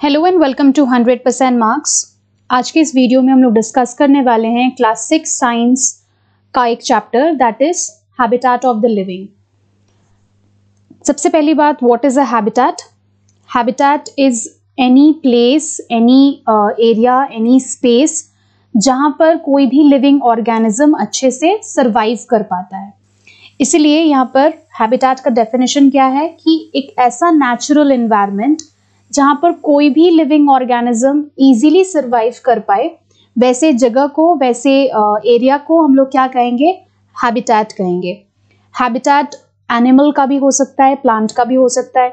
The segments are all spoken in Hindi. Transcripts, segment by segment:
Hello and welcome to 100% marks. आज के इस वीडियो में हम लोग डिस्कस करने वाले हैं क्लास 6 साइंस का एक chapter that is habitat of the living. सबसे पहली बात, what is a habitat? Habitat is any place, any area, any space जहां पर कोई भी लिविंग ऑर्गेनिज्म अच्छे से सर्वाइव कर पाता है। इसीलिए यहाँ पर हैबिटेट का डेफिनेशन क्या है कि एक ऐसा नेचुरल एनवायरनमेंट जहां पर कोई भी लिविंग ऑर्गेनिज्म इजीली सर्वाइव कर पाए, वैसे जगह को, वैसे एरिया को हम लोग क्या कहेंगे? हैबिटेट कहेंगे। हैबिटेट एनिमल का भी हो सकता है, प्लांट का भी हो सकता है।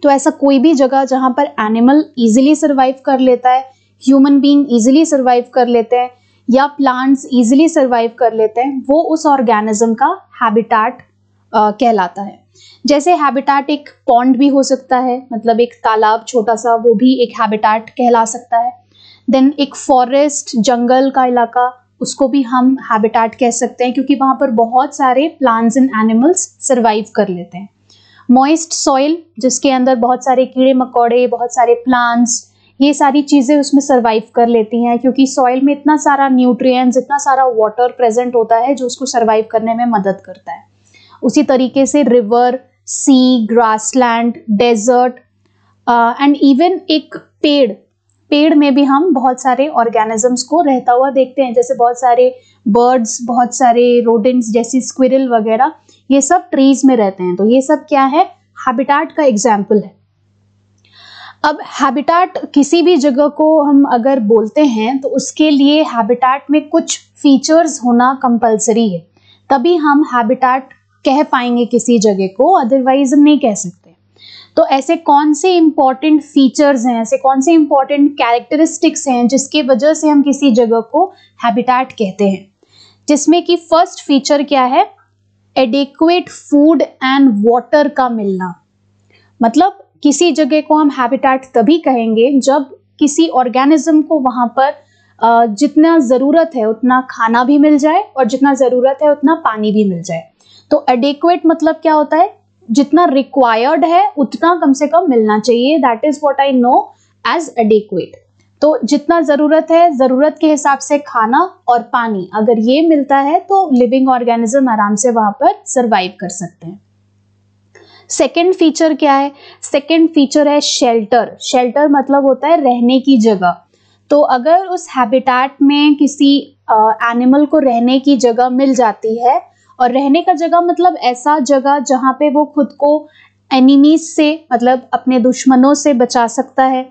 तो ऐसा कोई भी जगह जहां पर एनिमल इजीली सर्वाइव कर लेता है, ह्यूमन बीइंग इजीली सर्वाइव कर लेते हैं या प्लांट्स इजीली सर्वाइव कर लेते हैं, वो उस ऑर्गेनिज्म का हैबिटेट कहलाता है। जैसे हैबिटेट एक पॉन्ड भी हो सकता है, मतलब एक तालाब छोटा सा, वो भी एक हैबिटेट कहला सकता है। देन एक फॉरेस्ट, जंगल का इलाका, उसको भी हम हैबिटेट कह सकते हैं क्योंकि वहां पर बहुत सारे प्लांट्स एंड एनिमल्स सर्वाइव कर लेते हैं। मॉइस्ट सॉइल, जिसके अंदर बहुत सारे कीड़े मकोड़े, बहुत सारे प्लांट्स, ये सारी चीजें उसमें सर्वाइव कर लेती हैं क्योंकि सॉइल में इतना सारा न्यूट्रिएंट्स, इतना सारा वाटर प्रेजेंट होता है जो उसको सर्वाइव करने में मदद करता है। उसी तरीके से river, sea, grassland, desert and even एक पेड़ में भी हम बहुत सारे ऑर्गेनिजम्स को रहता हुआ देखते हैं। जैसे बहुत सारे बर्ड्स, बहुत सारे रोडेंट्स जैसे स्क्विरल वगैरह, ये सब ट्रीज में रहते हैं। तो ये सब क्या है? हैबिटेट का एग्जाम्पल है। अब हैबिटेट किसी भी जगह को हम अगर बोलते हैं तो उसके लिए हैबिटेट में कुछ फीचर्स होना कंपलसरी है, तभी हम हैबिटेट कह पाएंगे किसी जगह को, अदरवाइज हम नहीं कह सकते। तो ऐसे कौन से इंपॉर्टेंट फीचर्स हैं, ऐसे कौन से इंपॉर्टेंट कैरेक्टरिस्टिक्स हैं जिसकी वजह से हम किसी जगह को हैबिटेट कहते हैं? जिसमें कि फर्स्ट फीचर क्या है? एडिक्वेट फूड एंड वाटर का मिलना। मतलब किसी जगह को हम हैबिटेट तभी कहेंगे जब किसी ऑर्गेनिज्म को वहां पर जितना जरूरत है उतना खाना भी मिल जाए और जितना जरूरत है उतना पानी भी मिल जाए। तो एडिक्वेट मतलब क्या होता है? जितना रिक्वायर्ड है उतना कम से कम मिलना चाहिए। That is what I know as adequate. तो जितना जरूरत है, जरूरत के हिसाब से खाना और पानी अगर ये मिलता है तो लिविंग ऑर्गेनिज्म आराम से वहां पर सर्वाइव कर सकते हैं। सेकेंड फीचर क्या है? सेकेंड फीचर है शेल्टर। शेल्टर मतलब होता है रहने की जगह। तो अगर उस हैबिटेट में किसी एनिमल को रहने की जगह मिल जाती है, और रहने का जगह मतलब ऐसा जगह जहां पे वो खुद को एनिमीज से, मतलब अपने दुश्मनों से बचा सकता है,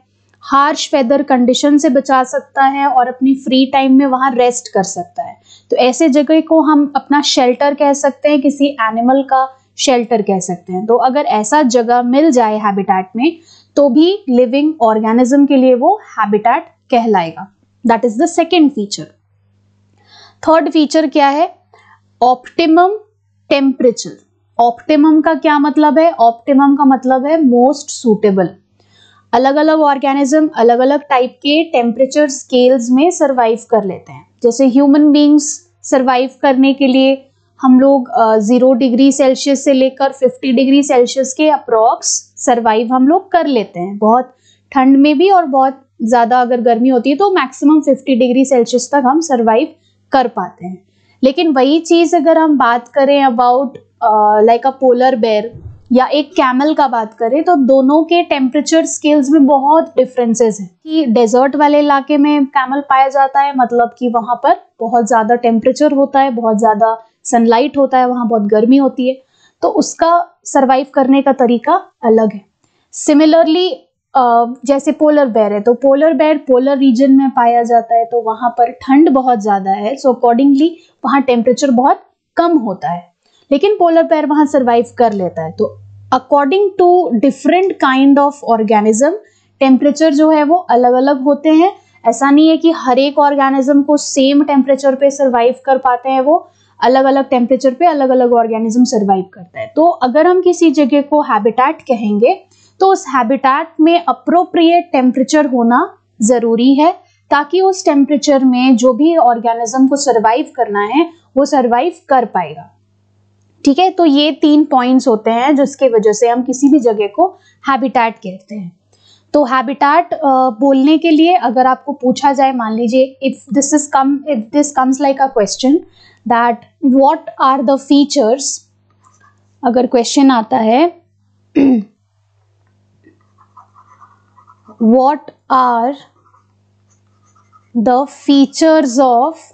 हार्श वेदर कंडीशन से बचा सकता है और अपनी फ्री टाइम में वहां रेस्ट कर सकता है, तो ऐसे जगह को हम अपना शेल्टर कह सकते हैं, किसी एनिमल का शेल्टर कह सकते हैं। तो अगर ऐसा जगह मिल जाए हैबिटेट में तो भी लिविंग ऑर्गेनिज्म के लिए वो हैबिटेट कहलाएगा। That is the second feature. Third feature क्या है? Optimum temperature. ऑप्टिमम का क्या मतलब है? ऑप्टिमम का मतलब है मोस्ट सूटेबल। अलग अलग ऑर्गेनिज्म अलग अलग टाइप के टेम्परेचर स्केल्स में सर्वाइव कर लेते हैं। जैसे ह्यूमन बीइंग्स सर्वाइव करने के लिए हम लोग 0 डिग्री सेल्सियस से लेकर 50 डिग्री सेल्सियस के अप्रॉक्स सर्वाइव हम लोग कर लेते हैं, बहुत ठंड में भी, और बहुत ज्यादा अगर गर्मी होती है तो मैक्सिमम 50 डिग्री सेल्सियस तक हम सर्वाइव कर पाते हैं। लेकिन वही चीज अगर हम बात करें about like a polar bear या एक कैमल का बात करें तो दोनों के टेम्परेचर स्केल्स में बहुत डिफरेंसेस हैं। कि डेजर्ट वाले इलाके में कैमल पाया जाता है, मतलब कि वहां पर बहुत ज्यादा टेम्परेचर होता है, बहुत ज्यादा सनलाइट होता है, वहां बहुत गर्मी होती है, तो उसका सर्वाइव करने का तरीका अलग है। सिमिलरली जैसे पोलर बेयर है तो पोलर बेयर पोलर रीजन में पाया जाता है, तो वहां पर ठंड बहुत ज्यादा है, सो अकॉर्डिंगली वहां टेम्परेचर बहुत कम होता है, लेकिन पोलर बेयर वहां सर्वाइव कर लेता है। तो according to different kind of organism temperature जो है वो अलग अलग होते हैं। ऐसा नहीं है कि हर एक ऑर्गेनिज्म को सेम टेम्परेचर पे सर्वाइव कर पाते हैं, वो अलग अलग टेम्परेचर पे अलग अलग ऑर्गेनिज्म सर्वाइव करता है। तो अगर हम किसी जगह को हैबिटेट कहेंगे तो उस हैबिटेट में अप्रोप्रिएट टेम्परेचर होना जरूरी है, ताकि उस टेम्परेचर में जो भी ऑर्गेनिज्म को सर्वाइव करना है वो सर्वाइव कर पाएगा। ठीक है, तो ये 3 पॉइंट्स होते हैं जिसके वजह से हम किसी भी जगह को हैबिटेट कहते हैं। तो हैबिटेट बोलने के लिए अगर आपको पूछा जाए, मान लीजिए if this comes like a question that what are the features, अगर क्वेश्चन आता है what are the features of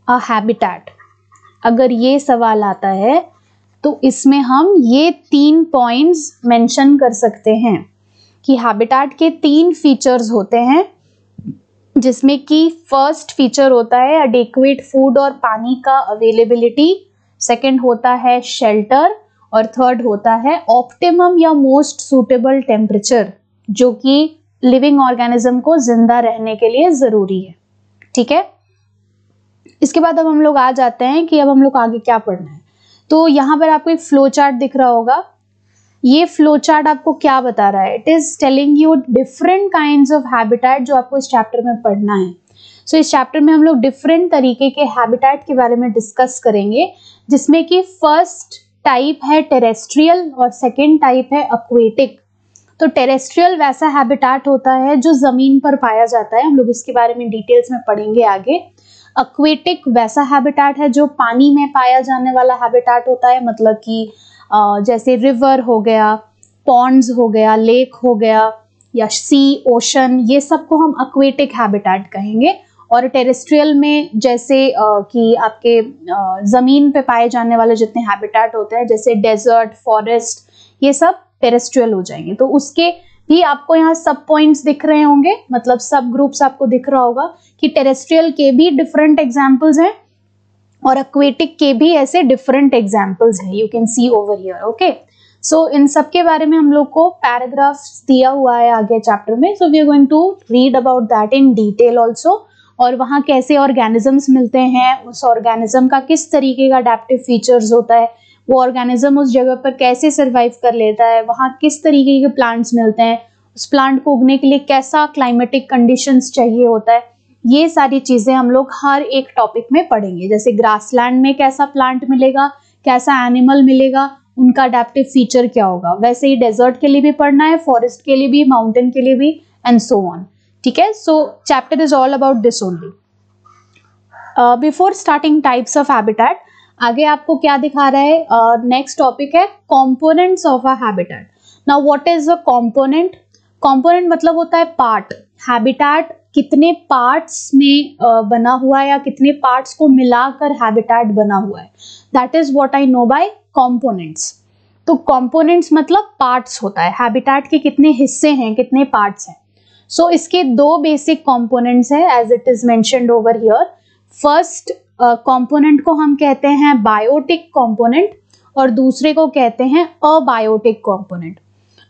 a habitat, अगर ये सवाल आता है तो इसमें हम ये 3 पॉइंट्स मेंशन कर सकते हैं कि हैबिटेट के 3 फीचर्स होते हैं, जिसमें कि फर्स्ट फीचर होता है एडिक्वेट फूड और पानी का अवेलेबिलिटी, सेकंड होता है शेल्टर, और थर्ड होता है ऑप्टिमम या मोस्ट सूटेबल टेम्परेचर, जो कि लिविंग ऑर्गेनिज्म को जिंदा रहने के लिए जरूरी है। ठीक है, इसके बाद अब हम लोग आ जाते हैं कि अब हम लोग आगे क्या पढ़ना है। तो यहाँ पर आपको एक फ्लो चार्ट दिख रहा होगा। ये फ्लो चार्ट आपको क्या बता रहा है? It is telling you different kinds of habitat जो आपको इस चैप्टर में पढ़ना है। सो इस चैप्टर में हम लोग डिफरेंट तरीके के हैबिटेट के बारे में डिस्कस करेंगे, जिसमें कि फर्स्ट टाइप है टेरेस्ट्रियल और सेकेंड टाइप है एक्वेटिक। तो टेरेस्ट्रियल वैसा हैबिटेट होता है जो जमीन पर पाया जाता है, हम लोग इसके बारे में डिटेल्स में पढ़ेंगे आगे। एक्वेटिक वैसा हैबिटेट है जो पानी में पाया जाने वाला हैबिटेट होता है, मतलब कि जैसे रिवर हो गया, पॉन्ड्स हो गया, लेक हो गया, या सी, ओशन, ये सब को हम एक्वेटिक हैबिटेट कहेंगे। और टेरेस्ट्रियल में जैसे कि आपके जमीन पे पाए जाने वाले जितने हैबिटेट होते हैं, जैसे डेजर्ट, फॉरेस्ट, ये सब टेरेस्ट्रियल हो जाएंगे। तो उसके भी आपको यहाँ सब पॉइंट्स दिख रहे होंगे, मतलब सब ग्रुप्स आपको दिख रहा होगा कि टेरेस्ट्रियल के भी डिफरेंट एग्जाम्पल्स हैं और एक्वेटिक के भी ऐसे डिफरेंट एग्जाम्पल्स हैं, you can see over here. Okay, so इन सब के बारे में हम लोग को पैराग्राफ्स दिया हुआ है आगे चैप्टर में, so we are going to read about that in detail also. और वहाँ कैसे ऑर्गेनिजम्स मिलते हैं, उस ऑर्गेनिज्म का किस तरीके का अडैप्टिव फीचर्स होता है, वो ऑर्गेनिज्म उस जगह पर कैसे सर्वाइव कर लेता है, वहाँ किस तरीके के प्लांट्स मिलते हैं, उस प्लांट को उगने के लिए कैसा क्लाइमेटिक कंडीशंस चाहिए होता है, ये सारी चीजें हम लोग हर एक टॉपिक में पढ़ेंगे। जैसे ग्रासलैंड में कैसा प्लांट मिलेगा, कैसा एनिमल मिलेगा, उनका अडैप्टिव फीचर क्या होगा, वैसे ही डेजर्ट के लिए भी पढ़ना है, फॉरेस्ट के लिए भी, माउंटेन के लिए भी, एंड सो ऑन। ठीक है, सो chapter is all about this only. Before starting types of habitat, आगे आपको क्या दिखा रहा है, नेक्स्ट टॉपिक है components of a habitat. Now what is a component? Component मतलब होता है पार्ट। हैबिटेट कितने पार्ट्स में बना हुआ है या कितने पार्ट्स को मिलाकर हैबिटेट बना हुआ है, that is what I know by components. तो कंपोनेंट्स मतलब पार्ट्स होता है, हैबिटेट के कितने हिस्से हैं, कितने पार्ट्स हैं। सो इसके 2 बेसिक कंपोनेंट्स हैं as it is mentioned over here. First component को हम कहते हैं बायोटिक कंपोनेंट और दूसरे को कहते हैं abiotic component.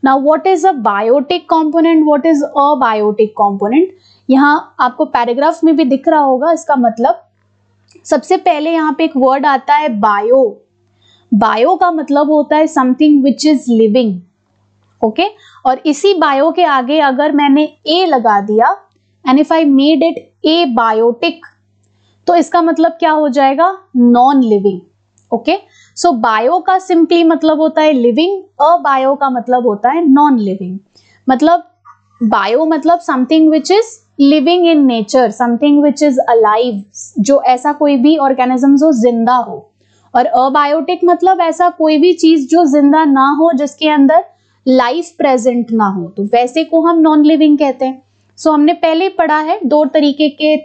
Now what is a biotic component, what is abiotic component, यहाँ आपको पैराग्राफ में भी दिख रहा होगा। इसका मतलब सबसे पहले यहाँ पे एक वर्ड आता है बायो। बायो का मतलब होता है something which is living. Okay, और इसी बायो के आगे अगर मैंने ए लगा दिया and if I made it a biotic, तो इसका मतलब क्या हो जाएगा, non living. Okay, so bio का सिंपली मतलब होता है लिविंग, अबायो का मतलब होता है नॉन लिविंग। मतलब बायो मतलब something which is living in nature, something which is alive, जो ऐसा कोई भी ऑर्गेनिज्म जो जिंदा हो। और अबायोटिक मतलब ऐसा कोई भी चीज जो जिंदा ना हो, जिसके अंदर लाइफ प्रेजेंट ना हो, तो वैसे को हम नॉन लिविंग कहते हैं। सो हमने पहले पढ़ा है 2 तरीके के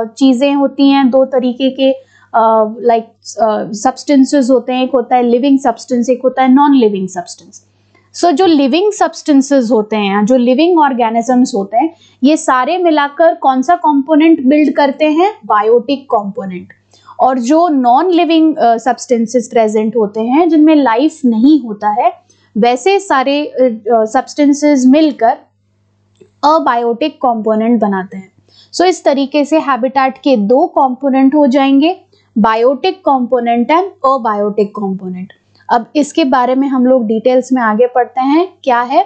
चीजें होती हैं, 2 तरीके के लाइक सब्सटेंसेस होते हैं, एक होता है लिविंग सब्सटेंस, एक होता है नॉन लिविंग सब्सटेंस। सो जो लिविंग सब्सटेंसेस होते हैं, जो लिविंग ऑर्गेनिजम्स होते हैं, ये सारे मिलाकर कौन सा कंपोनेंट बिल्ड करते हैं, बायोटिक कंपोनेंट। और जो नॉन लिविंग सब्सटेंसेस प्रेजेंट होते हैं, जिनमें लाइफ नहीं होता है, वैसे सारे सब्सटेंसेस मिलकर अबायोटिक कंपोनेंट बनाते हैं। सो इस तरीके से हैबिटेट के 2 कंपोनेंट हो जाएंगे, biotic component and abiotic component. अब इसके बारे में हम लोग डिटेल्स में आगे पढ़ते हैं। क्या है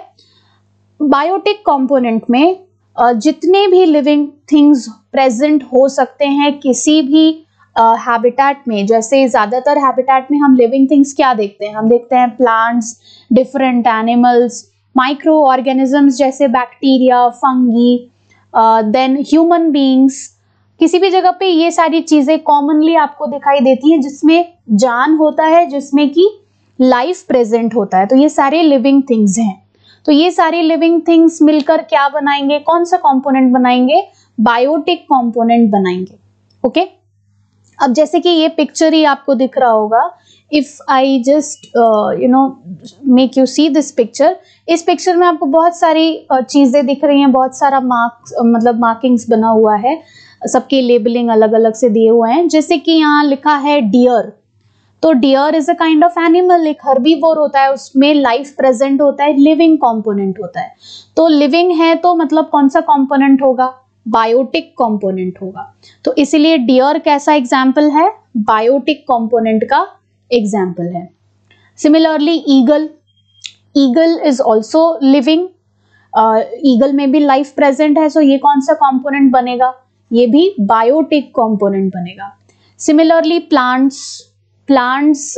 बायोटिक कंपोनेंट में, जितने भी लिविंग थिंग्स प्रेजेंट हो सकते हैं किसी भी हैबिटेट में। जैसे ज्यादातर हैबिटेट में हम लिविंग थिंग्स क्या देखते हैं, हम देखते हैं plants, different animals, micro organisms जैसे bacteria, fungi, then human beings, किसी भी जगह पे ये सारी चीजें कॉमनली आपको दिखाई देती हैं जिसमें जान होता है, जिसमें कि लाइफ प्रेजेंट होता है। तो ये सारे लिविंग थिंग्स हैं। तो ये सारे लिविंग थिंग्स मिलकर क्या बनाएंगे, कौन सा कंपोनेंट बनाएंगे, बायोटिक कंपोनेंट बनाएंगे। ओके, अब जैसे कि ये पिक्चर ही आपको दिख रहा होगा, if I just make you see this picture, इस पिक्चर में आपको बहुत सारी चीजें दिख रही हैं, बहुत सारा मार्किंग्स बना हुआ है, सबकी लेबलिंग अलग अलग से दिए हुए हैं। जैसे कि यहाँ लिखा है डियर, तो deer is a kind of animal, एक हर्बीवोर होता है, उसमें लाइफ प्रेजेंट होता है, लिविंग कंपोनेंट होता है। तो लिविंग है तो मतलब कौन सा कंपोनेंट होगा, बायोटिक कंपोनेंट होगा। तो इसीलिए डियर कैसा एग्जाम्पल है, बायोटिक कंपोनेंट का एग्जाम्पल है। Similarly eagle, eagle is also living, eagle में भी लाइफ प्रेजेंट है, सो ये कौन सा कंपोनेंट बनेगा, ये भी बायोटिक कंपोनेंट बनेगा। सिमिलरली प्लांट्स, प्लांट्स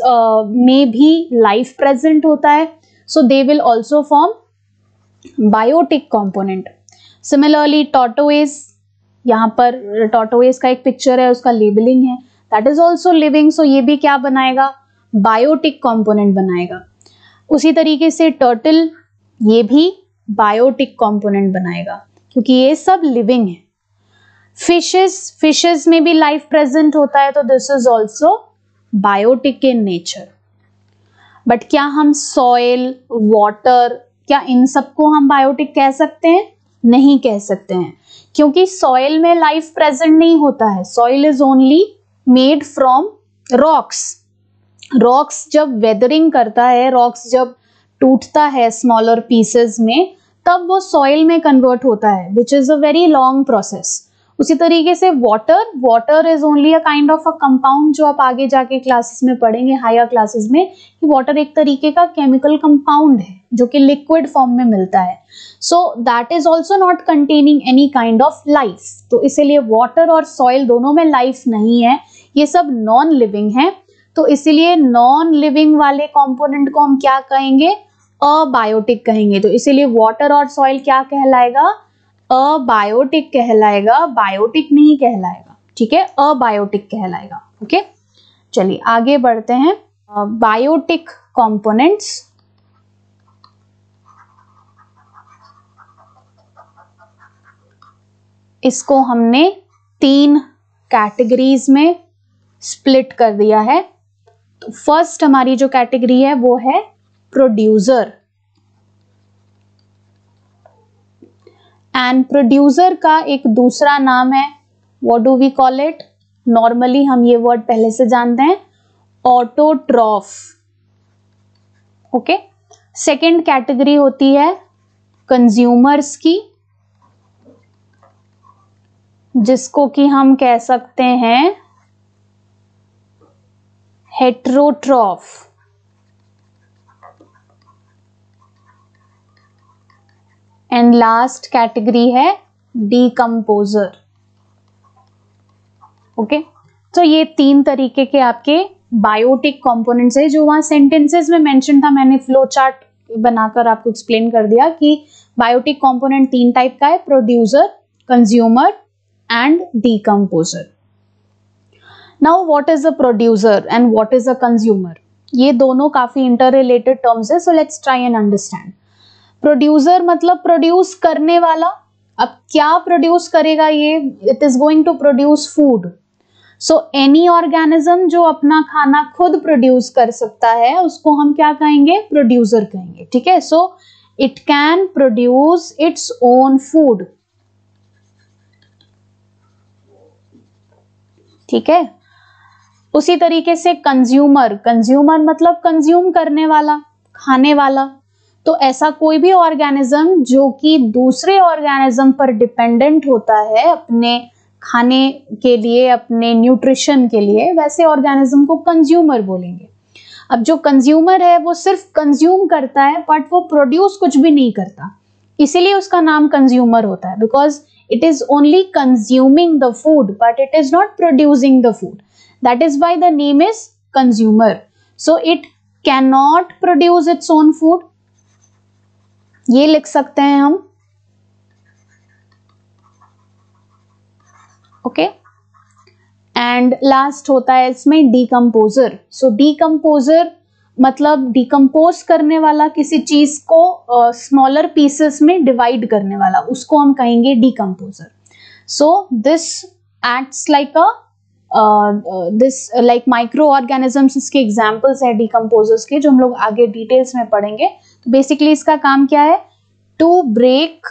में भी लाइफ प्रेजेंट होता है, so they will also form biotic component. Similarly tortoise, यहाँ पर टॉर्टोइज का एक पिक्चर है, उसका लेबलिंग है, दैट इज ऑल्सो लिविंग, सो ये भी क्या बनाएगा, बायोटिक कंपोनेंट बनाएगा। उसी तरीके से टर्टल, ये भी बायोटिक कंपोनेंट बनाएगा क्योंकि ये सब लिविंग है। फिशेस, फिशेस में भी लाइफ प्रेजेंट होता है, तो this is also biotic in nature. But क्या हम सॉइल, वाटर, क्या इन सबको हम बायोटिक कह सकते हैं, नहीं कह सकते हैं, क्योंकि सॉइल में लाइफ प्रेजेंट नहीं होता है। Soil is only made from rocks. Rocks जब वेदरिंग करता है, रॉक्स जब टूटता है स्मॉलर पीसेस में, तब वो सॉइल में कन्वर्ट होता है, which is a very long process. उसी तरीके से water, water is only a kind of a compound, जो आप आगे जाके क्लासेस में पढ़ेंगे, हायर क्लासेस में, कि वाटर एक तरीके का केमिकल कंपाउंड है जो कि लिक्विड फॉर्म में मिलता है। So that is also not containing any kind of life. तो इसीलिए वाटर और सॉइल दोनों में लाइफ नहीं है, ये सब नॉन लिविंग है। तो इसीलिए नॉन लिविंग वाले कंपोनेंट को हम क्या कहेंगे, अबायोटिक कहेंगे। तो इसीलिए वाटर और सॉइल क्या कहलाएगा, अबायोटिक कहलाएगा, बायोटिक नहीं कहलाएगा। ठीक है, अबायोटिक कहलाएगा। ओके, चलिए आगे बढ़ते हैं। बायोटिक कंपोनेंट्स, इसको हमने 3 कैटेगरीज में स्प्लिट कर दिया है। तो फर्स्ट हमारी जो कैटेगरी है वो है प्रोड्यूसर। एंड प्रोड्यूसर का एक दूसरा नाम है, what do we call it, normally हम ये वर्ड पहले से जानते हैं, ऑटोट्रॉफ। ओके, सेकेंड कैटेगरी होती है कंज्यूमर्स की, जिसको कि हम कह सकते हैं हेट्रोट्रॉफ। एंड लास्ट कैटेगरी है डीकंपोजर। ओके, तो ये 3 तरीके के आपके बायोटिक कंपोनेंट्स है, जो वहां सेंटेंसेस में मेंशन था, मैंने फ्लो चार्ट बनाकर आपको एक्सप्लेन कर दिया कि बायोटिक कंपोनेंट 3 टाइप का है, producer, consumer and decomposer. Now what is a producer and what is a consumer, ये दोनों काफी इंटर रिलेटेड टर्म्स है, so let's try and understand. Producer मतलब प्रोड्यूस करने वाला। अब क्या प्रोड्यूस करेगा ये, it is going to produce food. So any organism जो अपना खाना खुद प्रोड्यूस कर सकता है, उसको हम क्या कहेंगे, प्रोड्यूसर कहेंगे। ठीक है, so it can produce its own food. ठीक है, उसी तरीके से कंज्यूमर, कंज्यूमर मतलब कंज्यूम करने वाला, खाने वाला। तो ऐसा कोई भी ऑर्गेनिज्म जो कि दूसरे ऑर्गेनिज्म पर डिपेंडेंट होता है अपने खाने के लिए, अपने न्यूट्रिशन के लिए, वैसे ऑर्गेनिज्म को कंज्यूमर बोलेंगे। अब जो कंज्यूमर है वो सिर्फ कंज्यूम करता है, बट वो प्रोड्यूस कुछ भी नहीं करता, इसीलिए उसका नाम कंज्यूमर होता है, because it is only consuming the food but it is not producing the food. That is why the name is consumer. So it cannot produce its own food. ये लिख सकते हैं हम, ओके। एंड लास्ट होता है इसमें डीकम्पोजर। सो डीकम्पोजर मतलब डिकम्पोज करने वाला, किसी चीज को स्मॉलर पीसेस में डिवाइड करने वाला, उसको हम कहेंगे decomposer. So this acts like like micro organisms, इसके एग्जाम्पल्स है डीकम्पोजर्स के, जो हम लोग आगे डिटेल्स में पढ़ेंगे। तो बेसिकली इसका काम क्या है? To break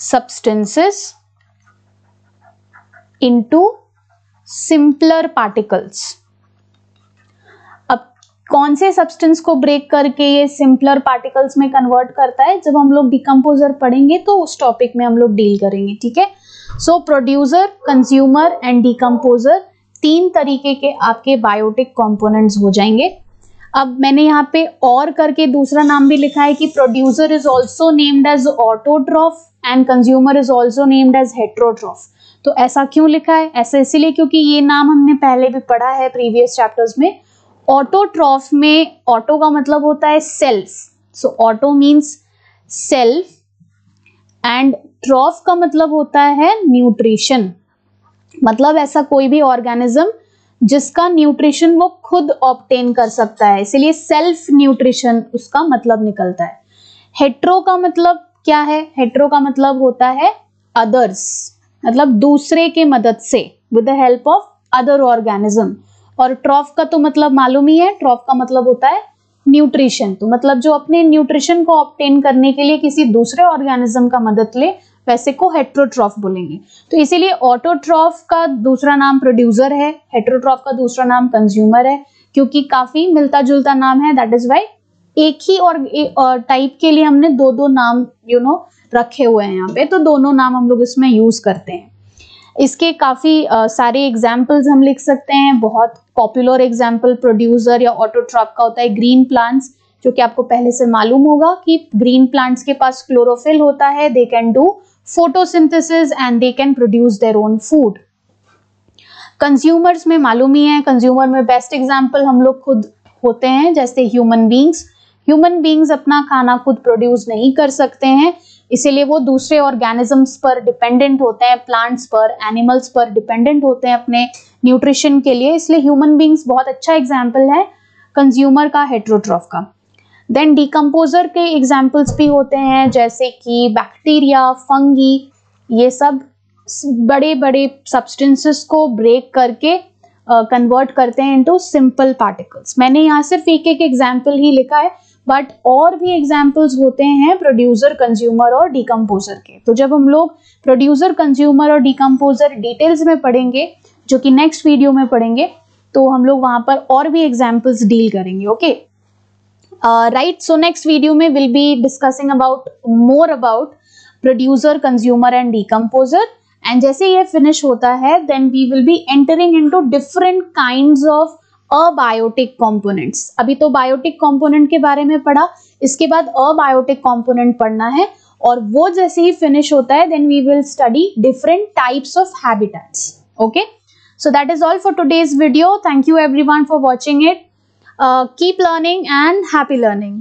substances into simpler particles। अब कौन से सब्सटेंस को ब्रेक करके ये सिंपलर पार्टिकल्स में कन्वर्ट करता है, जब हम लोग डिकम्पोजर पढ़ेंगे तो उस टॉपिक में हम लोग डील करेंगे, ठीक है। सो प्रोड्यूसर, कंज्यूमर एंड डिकम्पोजर, तीन तरीके के आपके बायोटिक कंपोनेंट्स हो जाएंगे। अब मैंने यहाँ पे और करके दूसरा नाम भी लिखा है कि producer is also named as autotroph and consumer is also named as heterotroph. तो ऐसा क्यों लिखा है? ऐसा इसलिए क्योंकि ये नाम हमने पहले भी पढ़ा है प्रीवियस चैप्टर्स में। ऑटोट्रॉफ में ऑटो का मतलब होता है self, so auto means self, and ट्रॉफ का मतलब होता है न्यूट्रिशन, मतलब ऐसा कोई भी ऑर्गेनिज्म जिसका न्यूट्रिशन वो खुद ऑब्टेन कर सकता है, इसीलिए सेल्फ न्यूट्रिशन उसका मतलब निकलता है। हेट्रो का मतलब क्या है? हेट्रो का मतलब होता है अदर्स, मतलब दूसरे के मदद से, with the help of other organism. और ट्रॉफ का तो मतलब मालूम ही है, ट्रॉफ का मतलब होता है न्यूट्रिशन, तो मतलब जो अपने न्यूट्रिशन को ऑब्टेन करने के लिए किसी दूसरे ऑर्गेनिज्म का मदद ले, वैसे को हेट्रोट्रॉफ बोलेंगे। तो इसीलिए ऑटोट्रॉफ का दूसरा नाम प्रोड्यूसर है, हेट्रोट्रॉफ का दूसरा नाम कंज्यूमर है, क्योंकि काफी मिलता जुलता नाम है, दैट इज वाई एक ही और टाइप के लिए हमने दो दो नाम रखे हुए हैं यहाँ पे, तो दोनों नाम हम लोग इसमें यूज करते हैं। इसके काफी सारे एग्जाम्पल्स हम लिख सकते हैं। बहुत पॉपुलर एग्जाम्पल प्रोड्यूसर या ऑटोट्रॉफ का होता है ग्रीन प्लांट्स, जो कि आपको पहले से मालूम होगा कि ग्रीन प्लांट्स के पास क्लोरोफिल होता है, they can do photosynthesis and they can produce their own food. Consumers में मालूम ही है, कंज्यूमर में बेस्ट एग्जाम्पल हम लोग खुद होते हैं, जैसे ह्यूमन बींग्स। ह्यूमन बींग्स अपना खाना खुद प्रोड्यूस नहीं कर सकते हैं, इसीलिए वो दूसरे ऑर्गेनिजम्स पर डिपेंडेंट होते हैं, प्लांट्स पर, एनिमल्स पर डिपेंडेंट होते हैं अपने न्यूट्रिशन के लिए, इसलिए ह्यूमन बींग्स बहुत अच्छा एग्जाम्पल है कंज्यूमर का, हेट्रोट्रॉफ का। देन डिकम्पोजर के एग्जाम्पल्स भी होते हैं, जैसे कि बैक्टीरिया, फंगी, ये सब बड़े बड़े सब्सटेंसेस को ब्रेक करके कन्वर्ट करते हैं इनटू सिंपल पार्टिकल्स। मैंने यहाँ सिर्फ एक एक एग्जाम्पल ही लिखा है, बट और भी एग्जाम्पल्स होते हैं प्रोड्यूसर, कंज्यूमर और डिकम्पोजर के। तो जब हम लोग प्रोड्यूसर, कंज्यूमर और डिकम्पोजर डिटेल्स में पढ़ेंगे, जो कि नेक्स्ट वीडियो में पढ़ेंगे, तो हम लोग वहां पर और भी एग्जाम्पल्स डील करेंगे, okay. Right, so next video में will be discussing about more about producer, consumer and decomposer. And जैसे ये फिनिश होता है, then we will be entering into different kinds of abiotic components. अभी तो बायोटिक कंपोनेंट के बारे में पढ़ा, इसके बाद अबायोटिक कंपोनेंट पढ़ना है, और वो जैसे ही फिनिश होता है, then we will study different types of habitats, okay. So that is all for today's video. Thank you everyone for watching it. Keep learning and happy learning.